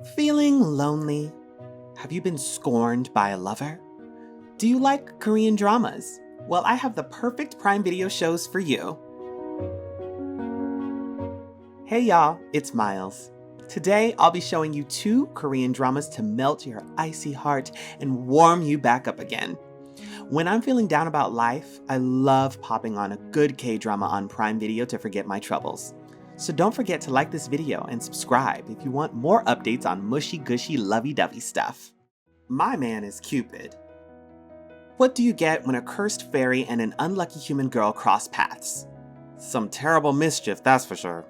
Feeling lonely? Have you been scorned by a lover? Do you like Korean dramas? Well, I have the perfect Prime Video shows for you. Hey y'all, it's Miles. Today, I'll be showing you 2 Korean dramas to melt your icy heart and warm you back up again. When I'm feeling down about life, I love popping on a good K-drama on Prime Video to forget my troubles. So don't forget to like this video and subscribe if you want more updates on mushy-gushy lovey-dovey stuff. My man is Cupid. What do you get when a cursed fairy and an unlucky human girl cross paths? Some terrible mischief, that's for sure.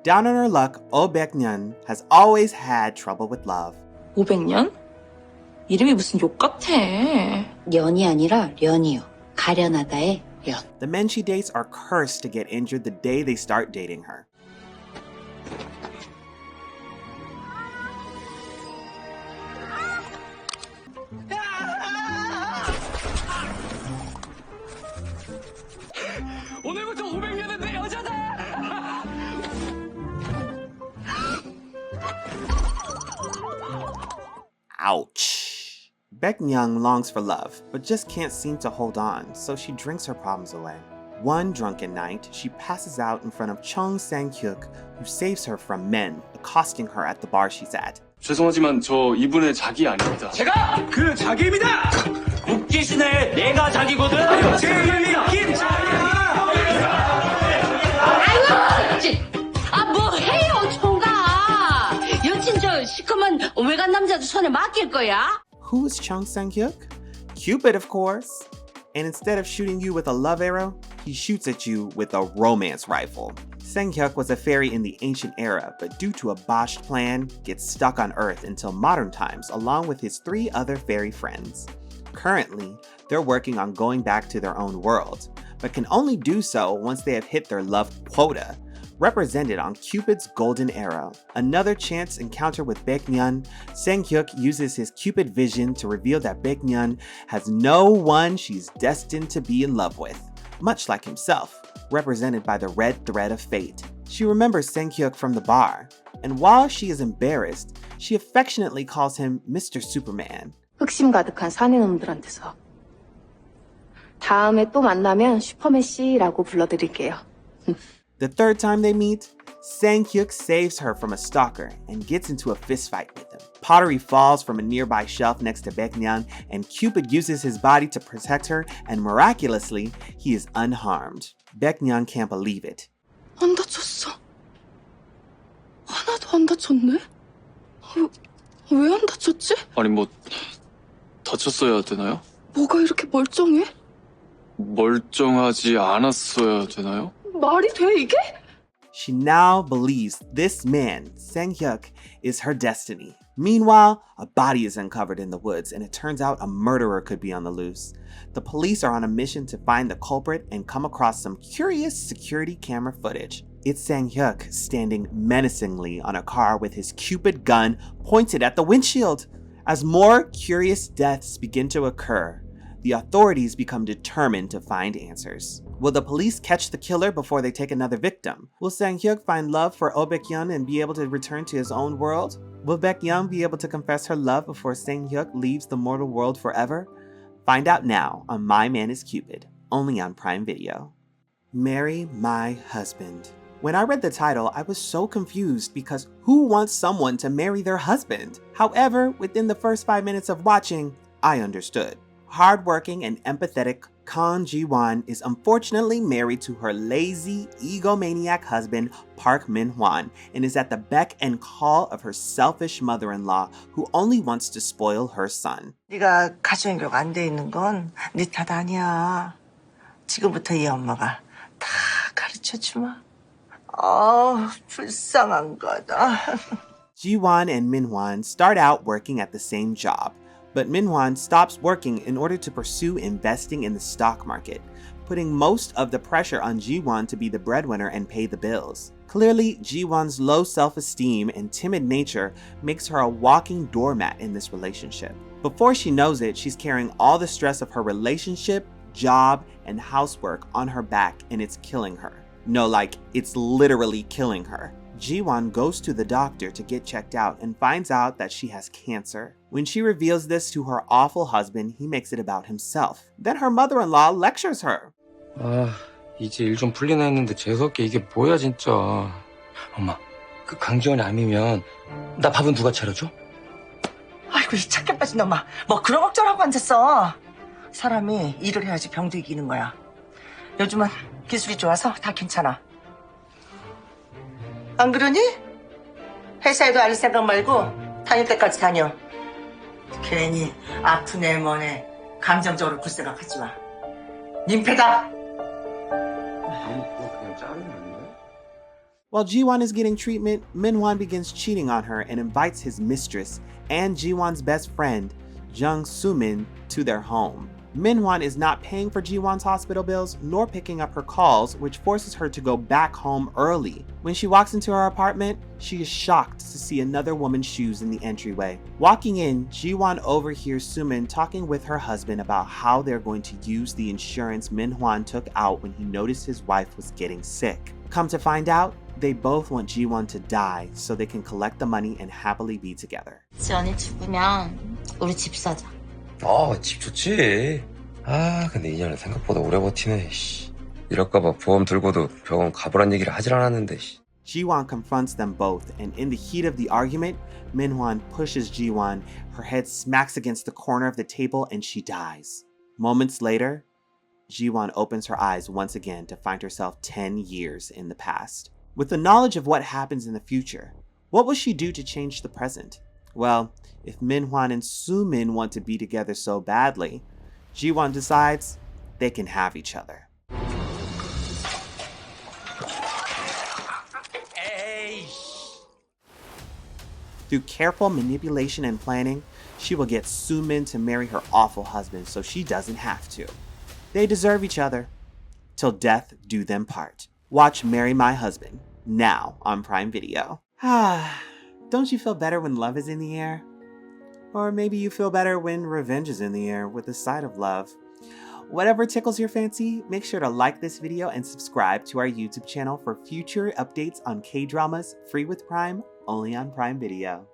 Down on her luck, Oh Baek-yeon has always had trouble with love. 500년? 이름이 무슨 욕 같아. 년이 아니라 련이요. 가련하다의 련. The men she dates are cursed to get injured the day they start dating her. 오늘부터 500년은 내 여자다! Ouch. Baek-yeon longs for love, but just can't seem to hold on, so she drinks her problems away. One drunken night, she passes out in front of Chung Sang-hyuk, who saves her from men accosting her at the bar she's at. 죄송하지만 저 이분의 자기 아닙니다. 제가 그 자기입니다! 웃기시네, 내가 자기거든! 제 이름이 김자기야! 뭐 해요, 총각! 여친 저 시커먼 외간 남자도 손에 맡길 거야? Who is Chung Sang-hyuk? Cupid, of course. And instead of shooting you with a love arrow, he shoots at you with a romance rifle. Sang-hyuk was a fairy in the ancient era, but due to a botched plan, gets stuck on Earth until modern times along with his 3 other fairy friends. Currently, they're working on going back to their own world, but can only do so once they have hit their love quota, represented on Cupid's golden arrow. Another chance encounter with Baek-yeon, Sang-hyuk uses his Cupid vision to reveal that Baek-yeon has no one she's destined to be in love with, much like himself, represented by the red thread of fate. She remembers Sang-hyuk from the bar, and while she is embarrassed, she affectionately calls him Mr. Superman. 흑심 가득한 사내놈들한테서. 다음에 또 만나면 슈퍼맨 씨라고 불러드릴게요. The third time they meet, Sang-hyuk saves her from a stalker and gets into a fistfight with him. Pottery falls from a nearby shelf next to Baek-yeon, and Cupid uses his body to protect her, and miraculously, he is unharmed. Baek-yeon can't believe it. 안 다쳤어. 하나도 안 다쳤네? 왜 안 다쳤지? 아니 뭐 다쳤어야 되나요? 뭐가 이렇게 멀쩡해? 멀쩡하지 않았어야 되나요? 말이 돼, 이게? She now believes this man, Sang-hyuk, is her destiny. Meanwhile, a body is uncovered in the woods, and it turns out a murderer could be on the loose. The police are on a mission to find the culprit and come across some curious security camera footage. It's Sang-hyuk standing menacingly on a car with his Cupid gun pointed at the windshield. As more curious deaths begin to occur, the authorities become determined to find answers. Will the police catch the killer before they take another victim? Will Sang-hyuk find love for Oh Baek-yeon and be able to return to his own world? Will Baek-yeon be able to confess her love before Sang-hyuk leaves the mortal world forever? Find out now on My Man is Cupid, only on Prime Video. Marry My Husband. When I read the title, I was so confused because who wants someone to marry their husband? However, within the first 5 minutes of watching, I understood. Hardworking and empathetic Kang Ji-won is unfortunately married to her lazy, egomaniac husband Park Min-hwan and is at the beck and call of her selfish mother-in-law who only wants to spoil her son. 네가 가정교육 안 돼 있는 건 네 탓 아니야. 지금부터 이 엄마가 다 가르쳐주마. 불쌍한 거다. Ji-won and Min-hwan start out working at the same job, but Min-hwan stops working in order to pursue investing in the stock market, putting most of the pressure on Ji-won to be the breadwinner and pay the bills. Clearly, Ji-won's low self-esteem and timid nature makes her a walking doormat in this relationship. Before she knows it, she's carrying all the stress of her relationship, job, and housework on her back, and it's killing her. No, like, it's literally killing her. Ji-won goes to the doctor to get checked out and finds out that she has cancer. When she reveals this to her awful husband, he makes it about himself. Then her mother-in-law lectures her. 아, 이제 일 좀 풀리나 했는데 재수없게 이게 뭐야 진짜. 엄마, 그 강지원이 암이면 나 밥은 누가 차려줘? 아이고 이 착해 빠진 놈아. 뭐 그런 걱정하고 앉았어. 사람이 일을 해야지 병도 이기는 거야. 요즘은 기술이 좋아서 다 괜찮아. 안 그러니? 회사에도 알 생각 말고 다닐 때까지 다녀. 괜히 아프네 뭐네 감정적으로 굴 생각하지 마. 민폐다. 그냥 자르면 안 돼? While Ji-won is getting treatment, Min-hwan begins cheating on her and invites his mistress and Ji-won's best friend, Jung Soo-min, to their home. Min-hwan is not paying for Ji-won's hospital bills nor picking up her calls, which forces her to go back home early. When she walks into her apartment, she is shocked to see another woman's shoes in the entryway. Walking in, Ji-won overhears Soo-min talking with her husband about how they're going to use the insurance Min-hwan took out when he noticed his wife was getting sick. Come to find out, they both want Ji-won to die so they can collect the money and happily be together. 지원이 죽으면 우리 집 사자. 집 좋지. 근데 인연은 생각보다 오래 버티네. 이럴까봐 보험 들고도 병원 가보란 얘기를 하질 않았는데. Ji-won confronts them both, and in the heat of the argument, Min-hwan pushes Ji-won, her head smacks against the corner of the table, and she dies. Moments later, Ji-won opens her eyes once again to find herself 10 years in the past. With the knowledge of what happens in the future, what will she do to change the present? Well, if Min-hwan and Soo-min want to be together so badly, Ji-won decides they can have each other. Through careful manipulation and planning, she will get Soo-min to marry her awful husband so she doesn't have to. They deserve each other. Till death do them part. Watch Marry My Husband, now on Prime Video. Don't you feel better when love is in the air? Or maybe you feel better when revenge is in the air with the side of love. Whatever tickles your fancy, make sure to like this video and subscribe to our YouTube channel for future updates on K-dramas free with Prime, only on Prime Video.